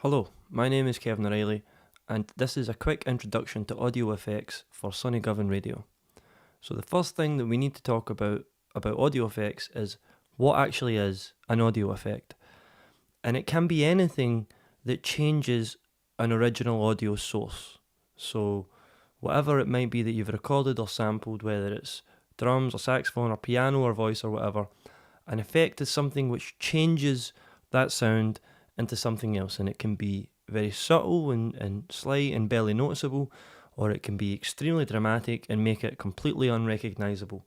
Hello, my name is Kevan O'Reilly, and this is a quick introduction to audio effects for Sonny Govan Radio. So the first thing that we need to talk about audio effects is what actually is an audio effect. And it can be anything that changes an original audio source. So whatever it might be that you've recorded or sampled, whether it's drums or saxophone or piano or voice or whatever, an effect is something which changes that sound into something else, and it can be very subtle and slight and barely noticeable, or it can be extremely dramatic and make it completely unrecognisable.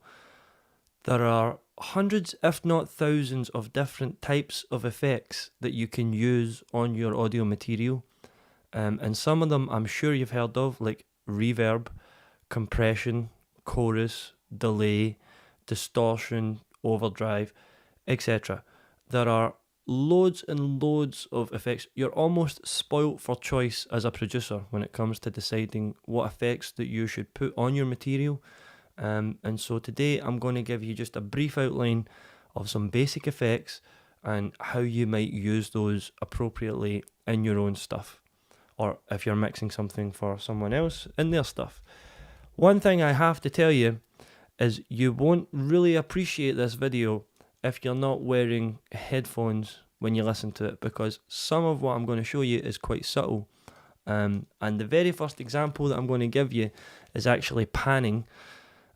There are hundreds, if not thousands, of different types of effects that you can use on your audio material, and some of them I'm sure you've heard of, like reverb, compression, chorus, delay, distortion, overdrive, etc. There are loads and loads of effects. You're almost spoilt for choice as a producer when it comes to deciding what effects that you should put on your material. And so today I'm going to give you just a brief outline of some basic effects and how you might use those appropriately in your own stuff, or if you're mixing something for someone else in their stuff. One thing I have to tell you is you won't really appreciate this video if you're not wearing headphones when you listen to it, because some of what I'm going to show you is quite subtle. And the very first example that I'm going to give you is actually panning.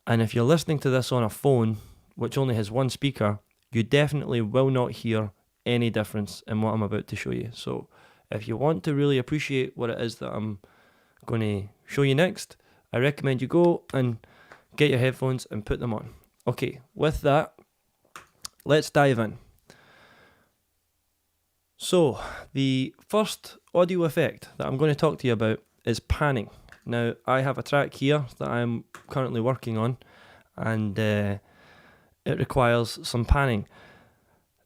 And if you're listening to this on a phone, which only has one speaker, you definitely will not hear any difference in what I'm about to show you. So if you want to really appreciate what it is that I'm going to show you next, I recommend you go and get your headphones and put them on. Okay, with that, let's dive in. So, the first audio effect that I'm going to talk to you about is panning. Now, I have a track here that I'm currently working on, and it requires some panning.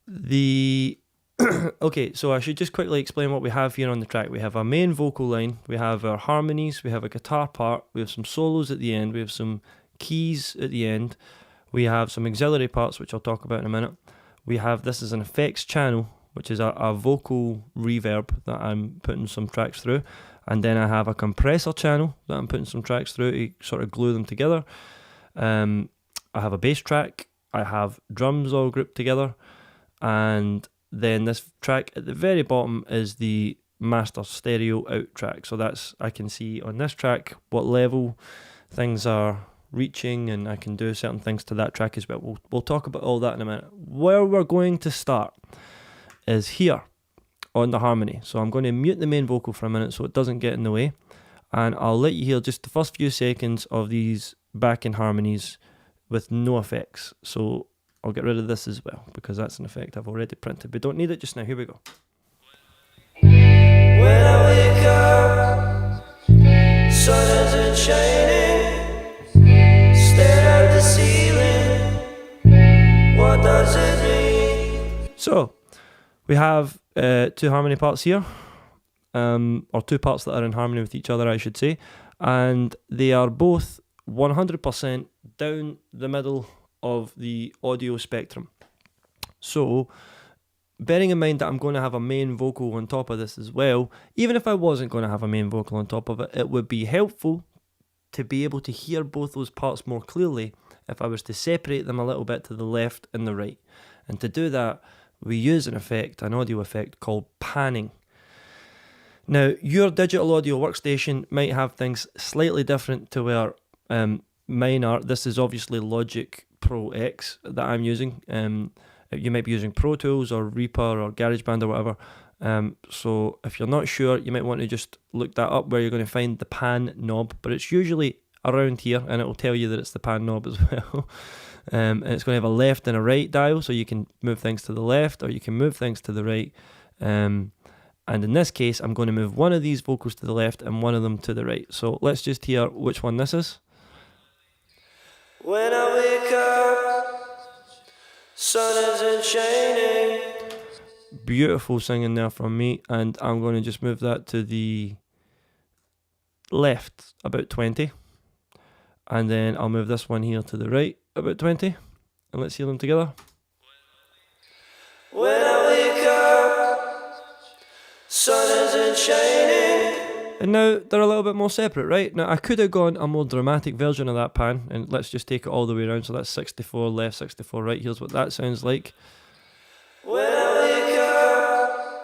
Okay, so I should just quickly explain what we have here on the track. We have a main vocal line, we have our harmonies, we have a guitar part, we have some solos at the end, we have some keys at the end, we have some auxiliary parts, which I'll talk about in a minute. This is an effects channel, which is a vocal reverb that I'm putting some tracks through. And then I have a compressor channel that I'm putting some tracks through to sort of glue them together. I have a bass track. I have drums all grouped together. And then this track at the very bottom is the master stereo out track. So I can see on this track what level things are reaching, and I can do certain things to that track as well. We'll talk about all that in a minute. Where we're going to start is here on the harmony. So I'm going to mute the main vocal for a minute so it doesn't get in the way, and I'll let you hear just the first few seconds of these backing harmonies with no effects. So I'll get rid of this as well because that's an effect I've already printed. We don't need it just now. Here we go. When I wake up, sun isn't shining, stare at the ceiling, what does it mean? So we have two harmony parts here, or two parts that are in harmony with each other, I should say, and they are both 100% down the middle of the audio spectrum. So, bearing in mind that I'm going to have a main vocal on top of this as well, even if I wasn't going to have a main vocal on top of it, it would be helpful to be able to hear both those parts more clearly if I was to separate them a little bit to the left and the right. And to do that, we use an audio effect called panning. Now, your digital audio workstation might have things slightly different to where mine are. This is obviously Logic Pro X that I'm using. You might be using Pro Tools or Reaper or GarageBand or whatever. So if you're not sure, you might want to just look that up where you're going to find the pan knob. But it's usually around here, and it will tell you that it's the pan knob as well. And it's going to have a left and a right dial, so you can move things to the left or you can move things to the right. And in this case, I'm going to move one of these vocals to the left and one of them to the right. So let's just hear which one this is. When I wake up, sun isn't shining. Beautiful singing there from me, and I'm going to just move that to the left about 20. And then I'll move this one here to the right about 20. And let's hear them together. When I wake up, sun isn't shining. And now they're a little bit more separate, right? Now I could have gone a more dramatic version of that pan, and let's just take it all the way around. So that's 64 left, 64 right. Here's what that sounds like. When I wake up,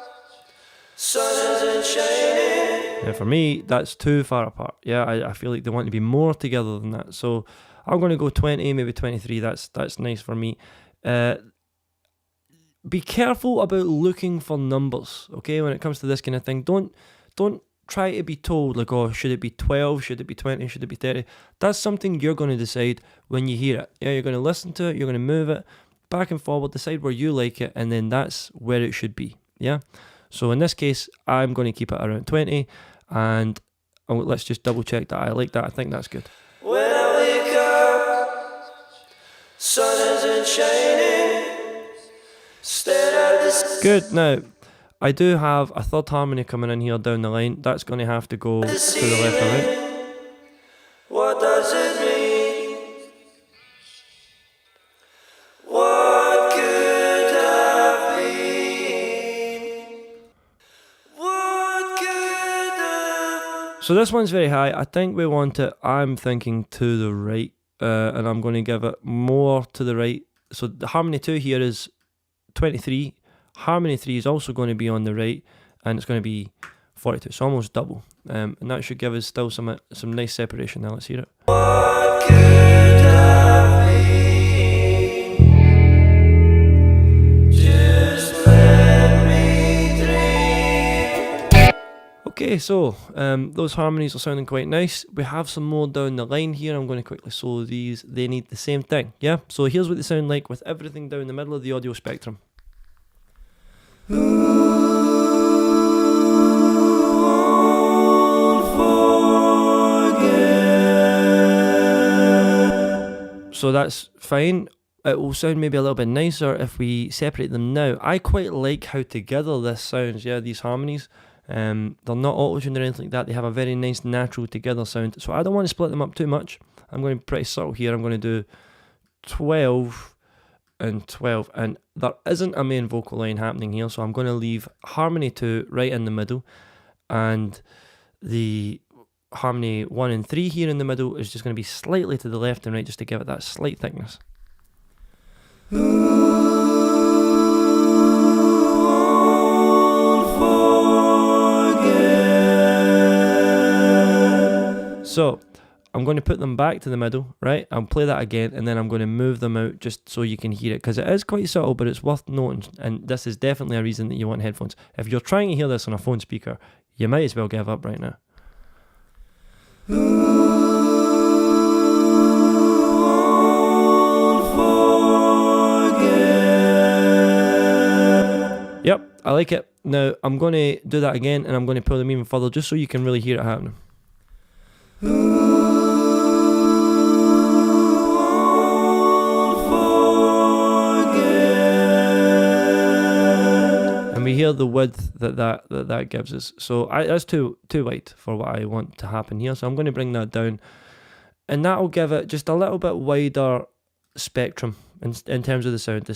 sun isn't shining. Now for me, that's too far apart. Yeah, I feel like they want to be more together than that. So I'm going to go 20, maybe 23. That's nice for me. Be careful about looking for numbers, okay, when it comes to this kind of thing. Don't try to be told, like, oh, should it be 12, should it be 20, should it be 30? That's something you're going to decide when you hear it. Yeah, you're going to listen to it, you're going to move it back and forward, decide where you like it, and then that's where it should be, yeah? So in this case, I'm going to keep it around 20, and let's just double check that I like that. I think that's good. When I wake up, sun isn't shining, good. Now, I do have a third harmony coming in here down the line. That's going to have to go to the left or right. What does it mean? What could have been? What could have... So this one's very high. I think we want it, I'm thinking, to the right. And I'm going to give it more to the right. So the harmony 2 here is 23. Harmony 3 is also going to be on the right, and it's going to be 42, so almost double. And that should give us still some nice separation. Now let's hear it. What could have been? Just let me dream. Okay, so those harmonies are sounding quite nice. We have some more down the line here. I'm going to quickly solo these. They need the same thing, yeah? So here's what they sound like with everything down the middle of the audio spectrum. So that's fine. It will sound maybe a little bit nicer if we separate them now. I quite like how together this sounds, yeah, these harmonies. They're not auto-tuned or anything like that. They have a very nice natural together sound. So I don't want to split them up too much. I'm going to be pretty subtle here. I'm going to do 12 and 12, and there isn't a main vocal line happening here, so I'm going to leave harmony 2 right in the middle, and the harmony 1 and 3 here in the middle is just going to be slightly to the left and right, just to give it that slight thickness. So I'm going to put them back to the middle, right? I'll play that again, and then I'm going to move them out just so you can hear it, because it is quite subtle, but it's worth noting, and this is definitely a reason that you want headphones. If you're trying to hear this on a phone speaker, you might as well give up right now. Yep, I like it. Now I'm going to do that again, and I'm going to pull them even further just so you can really hear it happening. And we hear the width that gives us. So that's too wide for what I want to happen here. So I'm going to bring that down, and that will give it just a little bit wider spectrum in terms of the sound. A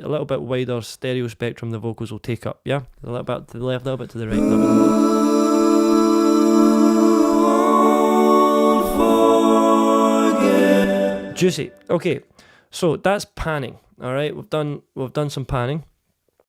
little bit wider stereo spectrum the vocals will take up. Yeah, a little bit to the left, a little bit to the right, a little bit to the left. Juicy. Okay, so that's panning. All right, we've done some panning.